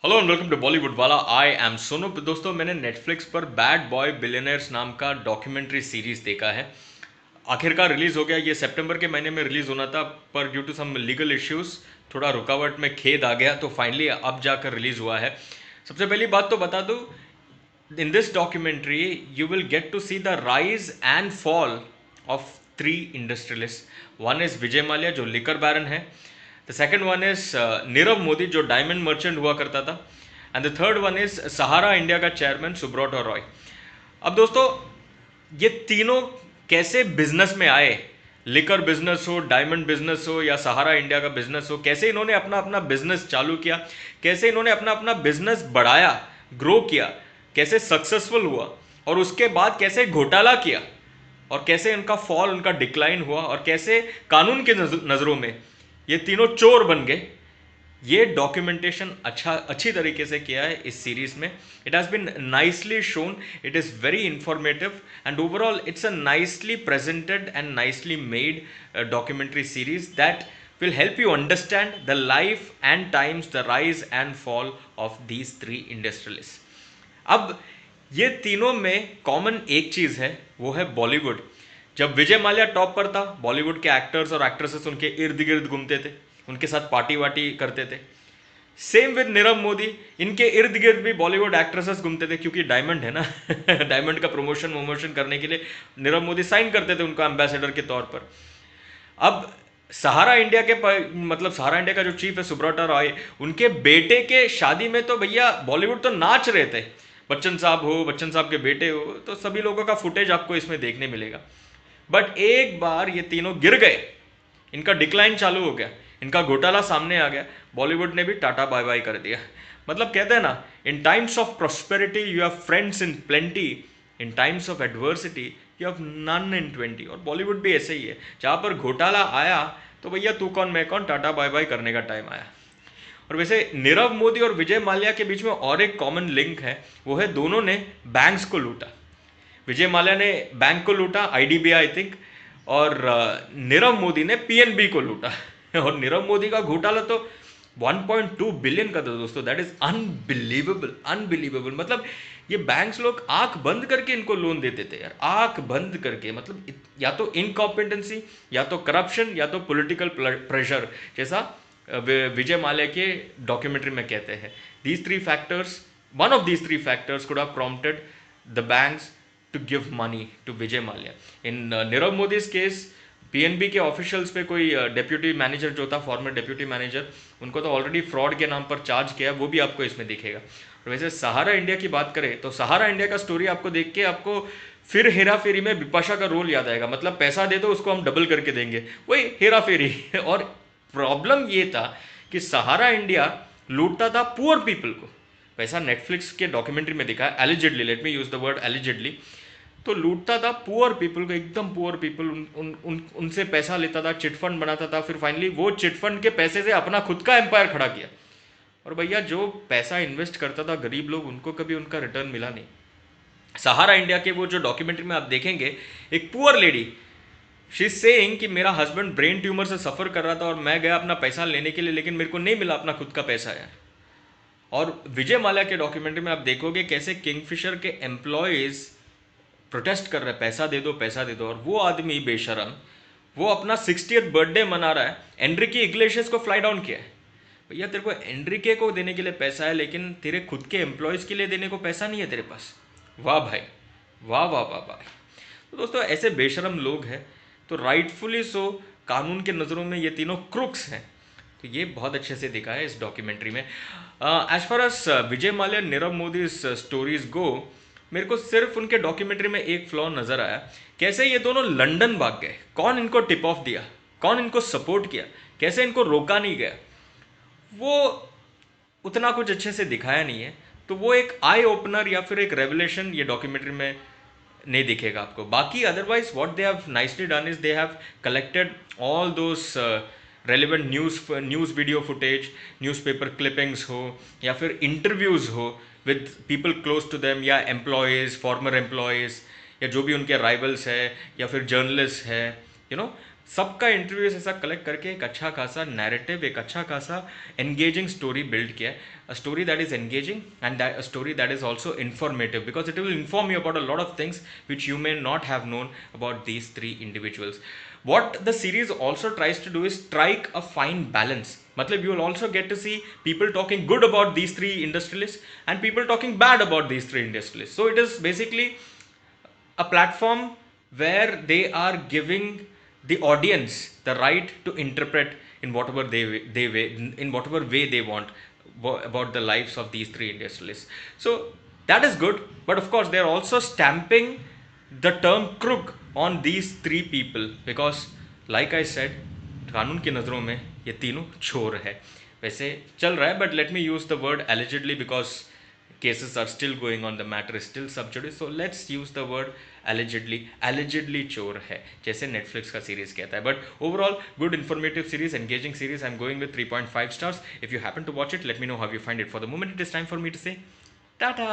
Hello and welcome to Bollywood Wala. I am Sonu. दोस्तों, मैंने Netflix पर बैड बॉय बिलियनर्स नाम का डॉक्यूमेंट्री सीरीज देखा है। आखिरकार रिलीज हो गया। ये सितंबर के महीने में रिलीज होना था, पर due to some legal issues थोड़ा रुकावट में खेद आ गया, तो फाइनली अब जाकर रिलीज हुआ है। सबसे पहली बात तो बता दूं, in this documentary you will get to see the rise and fall of three industrialists. One is Vijay Mallya जो लिकर बैरन है, the second one is Nirav Modi जो डायमंड मर्चेंट हुआ करता था, and the third one is Sahara India का chairman Subroto Roy. अब दोस्तों, ये तीनों कैसे बिजनेस में आए, लिकर बिजनेस हो, डायमंड बिजनेस हो या सहारा इंडिया का बिजनेस हो, कैसे इन्होंने अपना अपना बिजनेस चालू किया, कैसे इन्होंने अपना अपना बिजनेस बढ़ाया, ग्रो किया, कैसे सक्सेसफुल हुआ, और उसके बाद कैसे घोटाला किया, और कैसे उनका फॉल, उनका डिक्लाइन हुआ, और कैसे कानून के नजरों में ये तीनों चोर बन गए। ये डॉक्यूमेंटेशन अच्छी तरीके से किया है इस सीरीज में। It has been nicely shown, it is very informative and overall it's a nicely presented and nicely made documentary series that will help you understand the life and times, the rise and fall of these three industrialists. अब ये तीनों में common एक चीज़ है, वो है बॉलीवुड। जब Vijay Mallya top पर था, बॉलीवुड के एक्टर्स और एक्ट्रेसेस उनके इर्द गिर्द घूमते थे, उनके साथ पार्टी वार्टी करते थे। सेम विद नीरव मोदी, इनके इर्द गिर्द भी बॉलीवुड एक्ट्रेसेस घूमते थे, क्योंकि डायमंड है ना डायमंड का प्रमोशन करने के लिए नीरव मोदी साइन करते थे उनका एम्बेसडर के तौर पर। अब सहारा इंडिया के मतलब सहारा इंडिया का जो चीफ है सुब्रतो रॉय, उनके बेटे के शादी में तो भैया बॉलीवुड तो नाच रहे थे। बच्चन साहब हो, बच्चन साहब के बेटे हो, तो सभी लोगों का फुटेज आपको इसमें देखने मिलेगा। बट एक बार ये तीनों गिर गए, इनका डिक्लाइन चालू हो गया, इनका घोटाला सामने आ गया, बॉलीवुड ने भी टाटा बाय बाय कर दिया। मतलब कहते हैं ना, in times of prosperity you have friends in plenty, in times of adversity you have none in 20। और बॉलीवुड भी ऐसे ही है, जहां पर घोटाला आया तो भैया तू कौन मैं कौन, टाटा बाय बाय करने का टाइम आया। और वैसे नीरव मोदी और विजय माल्या के बीच में और एक कॉमन लिंक है, वो है दोनों ने बैंक्स को लूटा। विजय माल्या ने बैंक को लूटा, आईडीबीआई आई थिंक, और नीरव मोदी ने पीएनबी को लूटा और नीरव मोदी का घोटाला तो 1.2 बिलियन का था दोस्तों। That is unbelievable, unbelievable. मतलब ये बैंक्स लोग आंख बंद करके इनको लोन देते थे यार, आंख बंद करके। मतलब या तो इनकॉम्पिटेंसी, या तो करप्शन, या तो पॉलिटिकल प्रेशर, जैसा विजय माल्या के डॉक्यूमेंट्री में कहते हैं। These three factors, one of these three factors could have prompted the banks to give money to Vijay Mallya. In Nirav Modi's case, PNB के ऑफिशियल्स पे कोई डेप्यूटी मैनेजर जो था, फॉर्मर डेप्यूटी मैनेजर, उनको तो ऑलरेडी फ्रॉड के नाम पर चार्ज किया, वो भी आपको इसमें दिखेगा। और वैसे सहारा इंडिया की बात करें तो सहारा इंडिया का स्टोरी आपको देख के आपको फिर हेरा फेरी में बिपाशा का रोल याद आएगा। मतलब पैसा दे दो उसको हम डबल करके देंगे, वही हेरा फेरी और प्रॉब्लम ये था कि सहारा इंडिया लूटता था पुअर पीपल को। वैसा नेटफ्लिक्स के डॉक्यूमेंट्री में दिखा है, allegedly, let me use the word allegedly, तो लूटता था पुअर पीपल को, एकदम पुअर पीपल। उनसे पैसा लेता था, चिटफंड बनाता था, फिर फाइनली वो चिटफंड के पैसे से अपना खुद का एम्पायर खड़ा किया। और भैया जो पैसा इन्वेस्ट करता था गरीब लोग, उनको कभी उनका रिटर्न मिला नहीं। सहारा इंडिया के वो जो डॉक्यूमेंट्री में आप देखेंगे, एक poor lady, she is saying कि मेरा हस्बैंड ब्रेन ट्यूमर से सफ़र कर रहा था और मैं गया अपना पैसा लेने के लिए, लेकिन मेरे को नहीं मिला अपना खुद का पैसा यार। और विजय माल्या के डॉक्यूमेंट्री में आप देखोगे कैसे किंगफिशर के एम्प्लॉयज़ प्रोटेस्ट कर रहे हैं, पैसा दे दो, पैसा दे दो। और वो आदमी बेशरम, वो अपना 60th बर्थडे मना रहा है, एनरिके इग्लेशियस को फ्लाई डाउन किया है। भैया तेरे को एनरिके को देने के लिए पैसा है, लेकिन तेरे खुद के एम्प्लॉयज़ के लिए देने को पैसा नहीं है तेरे पास। वाह भाई, वाह वाह वाह वाह। तो दोस्तों, ऐसे बेशरम लोग हैं, तो राइटफुली सो कानून के नज़रों में ये तीनों क्रुक्स हैं। तो ये बहुत अच्छे से दिखा है इस डॉक्यूमेंट्री में। As far as Vijay Mallya, Nirav Modi stories गो, मेरे को सिर्फ उनके डॉक्यूमेंट्री में एक फ्लॉ नज़र आया, कैसे ये दोनों लंदन भाग गए, कौन इनको टिप ऑफ दिया, कौन इनको सपोर्ट किया, कैसे इनको रोका नहीं गया, वो उतना कुछ अच्छे से दिखाया नहीं है। तो वो एक आई ओपनर या फिर एक रेवलेशन ये डॉक्यूमेंट्री में नहीं दिखेगा आपको। बाकी otherwise what they have nicely done is they have collected all those relevant news video footage, newspaper clippings हो या फिर इंटरव्यूज़ हो with people close to them, या एम्प्लॉयज़, फॉर्मर एम्प्लॉयज़, या जो भी उनके राइवल्स है, या फिर जर्नलिस्ट है, यू नो, सबका इंटरव्यूज ऐसा कलेक्ट करके एक अच्छा खासा नैरेटिव, एक अच्छा खासा एंगेजिंग स्टोरी बिल्ड किया है. A story that is engaging and a story that is also informative because it will inform you about a lot of things which you may not have known about these three individuals. What the series also tries to do is strike a fine balance. Matlab you will also get to see people talking good about these three industrialists and people talking bad about these three industrialists. So it is basically a platform where they are giving the audience the right to interpret in whatever they in whatever way they want about the lives of these three industrialists. So that is good, but of course they are also stamping the term crook on these three people because like I said, कानून की नज़रों में ये तीनों चोर है. वैसे चल रहा है, but let me use the word allegedly because cases are still going on, the matter is still sub judice, so let's use the word allegedly चोर है जैसे नेटफ्लिक्स का सीरीज कहता है. But overall good informative series, engaging series. I am going with 3.5 stars. If you happen to watch it, let me know how you find it. For the moment, it is time for me to say tata.